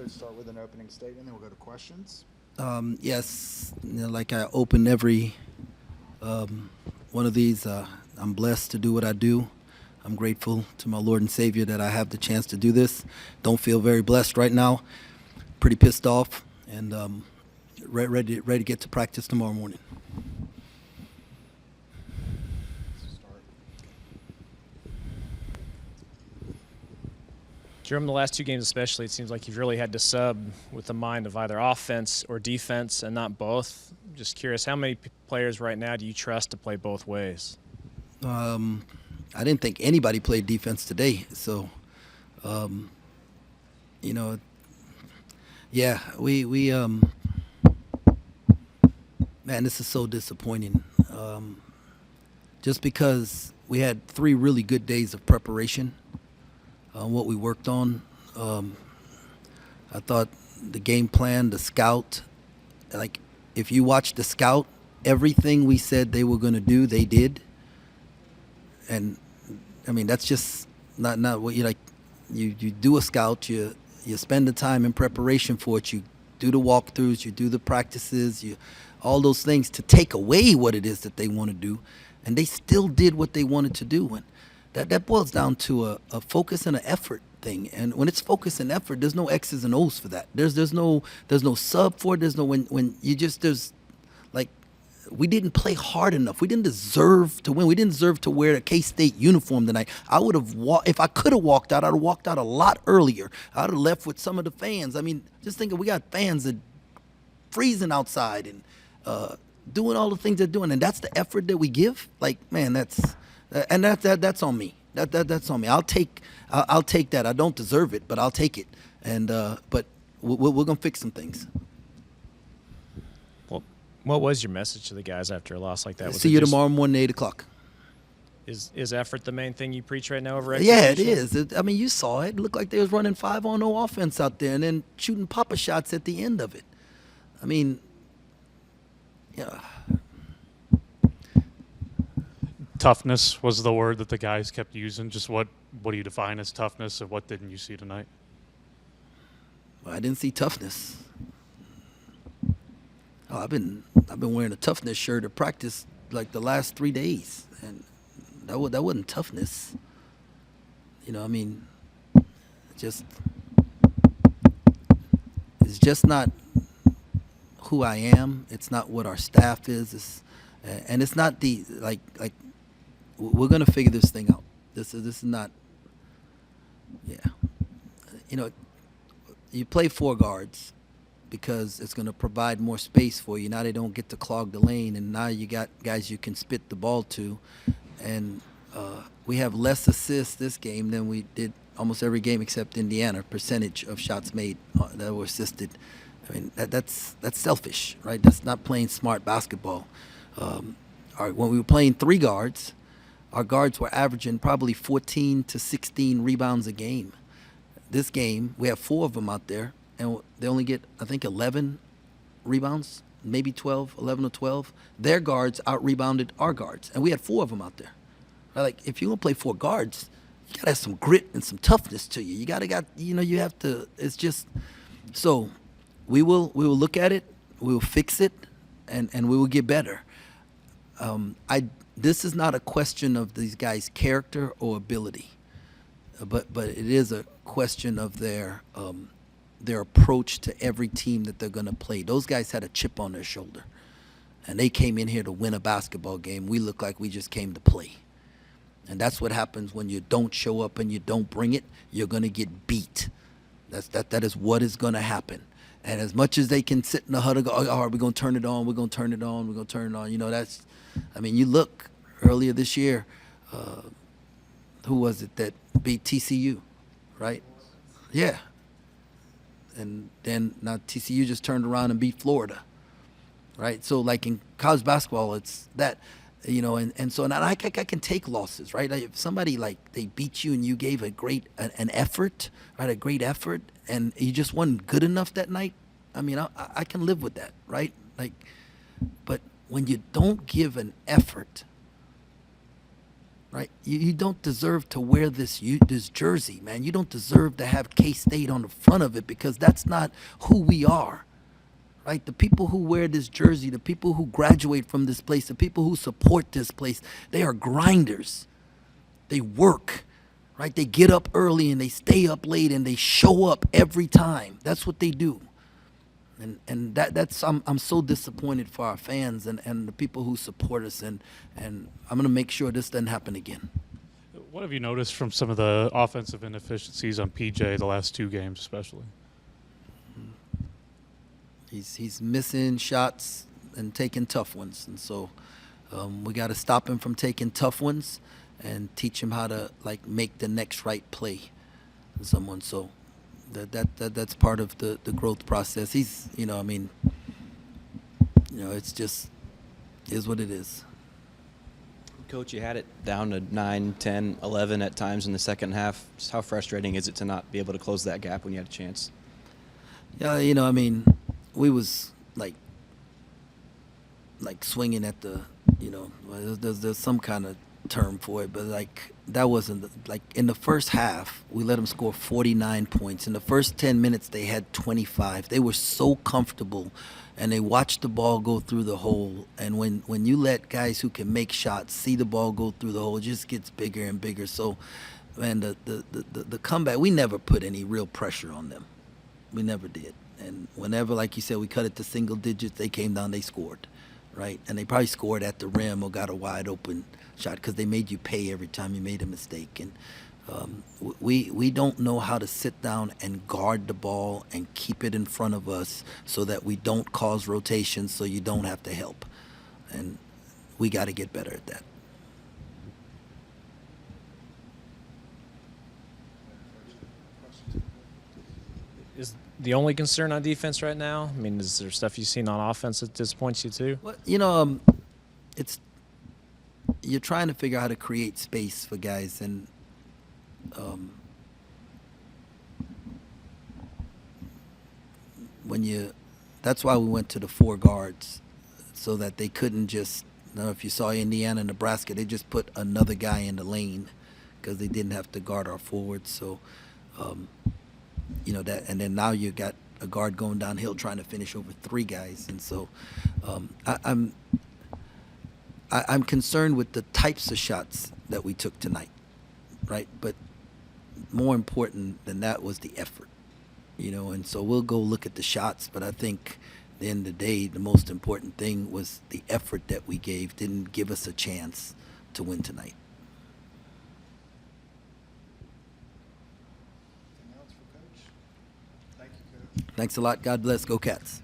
Coach start with an opening statement, then we'll go to questions. Yes, like I open every one of these. I'm blessed to do what I do. I'm grateful to my Lord and Savior that I have the chance to do this. Don't feel very blessed right now. Pretty pissed off, and ready to get to practice tomorrow morning. Start. Jerome, the last two games especially, it seems like you've really had to sub with the mind of either offense or defense and not both. Just curious, how many players right now do you trust to play both ways? I didn't think anybody played defense today, so you know, yeah, we man, this is so disappointing. Just because we had 3 really good days of preparation on what we worked on. I thought the game plan, the scout, like if you watch the scout, everything we said they were going to do, they did. And I mean, that's just not what you like. You do a scout, you spend the time in preparation for it. You do the walkthroughs, you do the practices, you all those things to take away what it is that they want to do, and they still did what they wanted to do. And that boils down to a focus and an effort thing. And when it's focus and effort, there's no X's and O's for that. There's no sub for it. There's no when you just there's like we didn't play hard enough. We didn't deserve to win. We didn't deserve to wear a K-State uniform tonight. I would have if I could have walked out, I'd have walked out a lot earlier. I'd have left with some of the fans. I mean, just thinking we got fans that freezing outside and doing all the things they're doing, and that's the effort that we give. Like, man, that's on me. That's on me. I'll take that. I don't deserve it, but I'll take it. And but we're gonna fix some things. Well, what was your message to the guys after a loss like that? Was See it you just- tomorrow morning, 8:00. Is effort the main thing you preach right now over Yeah, it execution? is. I mean, you saw it. It looked like they was running 5-on-0 offense out there, and then shooting papa shots at the end of it. I mean, yeah. Toughness was the word that the guys kept using. Just what do you define as toughness, and what didn't you see tonight? I didn't see toughness. Oh, I've been wearing a toughness shirt at practice like the last 3 days, and that wasn't toughness. You know, I mean, it's just not who I am. It's not what our staff is. And it's not the like we're gonna figure this thing out. This is not. Yeah, you know, you play 4 guards because it's going to provide more space for you. Now they don't get to clog the lane, and now you got guys you can spit the ball to. And we have less assists this game than we did almost every game except Indiana. Percentage of shots made that were assisted. I mean, that's selfish, right? That's not playing smart basketball. When we were playing 3 guards, our guards were averaging probably 14 to 16 rebounds a game. This game, we have 4 of them out there, and they only get, I think, 11 rebounds, maybe 12, 11 or 12. Their guards out-rebounded our guards, and we had 4 of them out there. Right? Like, if you're going to play 4 guards, you got to have some grit and some toughness to you. You have to, it's just, so we will look at it, we will fix it, and we will get better. This is not a question of these guys' character or ability, but it is a question of their approach to every team that they're going to play. Those guys had a chip on their shoulder, and they came in here to win a basketball game. We look like we just came to play, and that's what happens when you don't show up and you don't bring it. You're going to get beat. That is what is going to happen. And as much as they can sit in the huddle, go, oh, we're going to turn it on, we're going to turn it on, we're going to turn it on. You know, I mean, you look earlier this year, who was it that beat TCU, right? Yeah. And then now TCU just turned around and beat Florida, right? So like in college basketball, it's that, you know, and so now I can take losses, right? Like if somebody like they beat you and you gave an effort, right, a great effort, and you just wasn't good enough that night, I mean, I can live with that, right? Like, but when you don't give an effort, right? You don't deserve to wear this jersey, man. You don't deserve to have K-State on the front of it because that's not who we are, right? The people who wear this jersey, the people who graduate from this place, the people who support this place, they are grinders. They work, right? They get up early and they stay up late and they show up every time. That's what they do. And that's I'm so disappointed for our fans and the people who support us and I'm gonna make sure this doesn't happen again. What have you noticed from some of the offensive inefficiencies on PJ the last 2 games, especially? He's missing shots and taking tough ones, and so we got to stop him from taking tough ones and teach him how to like make the next right play. Someone so that's part of the growth process. He's it's just is what it is. Coach, you had it down to 9, 10, 11 at times in the second half. Just how frustrating is it to not be able to close that gap when you had a chance? Yeah, we was like swinging at the, there's some kind of term for it, but like that wasn't like in the first half we let them score 49 points. In the first 10 minutes they had 25. They were so comfortable and they watched the ball go through the hole, and when you let guys who can make shots see the ball go through the hole, it just gets bigger and bigger. So man, the comeback, we never put any real pressure on them. We never did. And whenever, like you said, we cut it to single digits, they came down, they scored, right? And they probably scored at the rim or got a wide open shot because they made you pay every time you made a mistake. And we don't know how to sit down and guard the ball and keep it in front of us so that we don't cause rotations so you don't have to help. And we got to get better at that. Is the only concern on defense right now? I mean, is there stuff you've seen on offense that disappoints you too? Well, it's you're trying to figure out how to create space for guys, and that's why we went to the 4 guards so that they couldn't just. If you saw Indiana and Nebraska, they just put another guy in the lane because they didn't have to guard our forwards. So. That, and then now you got a guard going downhill trying to finish over 3 guys, and so I'm concerned with the types of shots that we took tonight, right? But more important than that was the effort, and so we'll go look at the shots, but I think at the end of the day, the most important thing was the effort that we gave didn't give us a chance to win tonight. Anything else for Coach? Thank you, Coach. Thanks a lot. God bless. Go Cats.